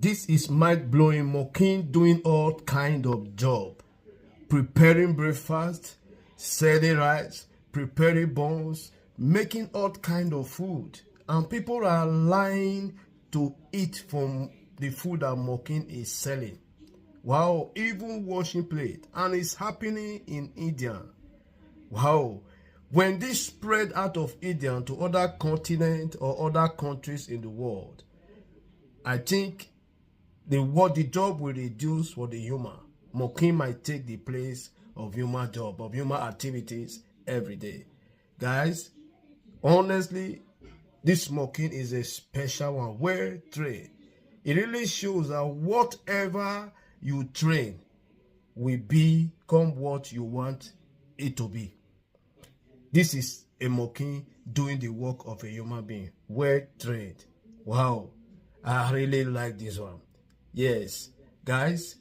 This is mind-blowing. Mokin doing all kind of job. Preparing breakfast, selling rice, preparing buns, making all kind of food. And people are lying to eat from the food that Mokin is selling. Wow, even washing plate. And it's happening in India. Wow. When this spread out of India to other continents or other countries in the world, I think the job will reduce for the human. Mokin might take the place of human job, of human activities every day. Guys, honestly, this Mokin is a special one, well trained. It really shows that whatever you train will become what you want it to be. This is a Mokin doing the work of a human being, well trained. Wow, I really like this one. Yes, guys,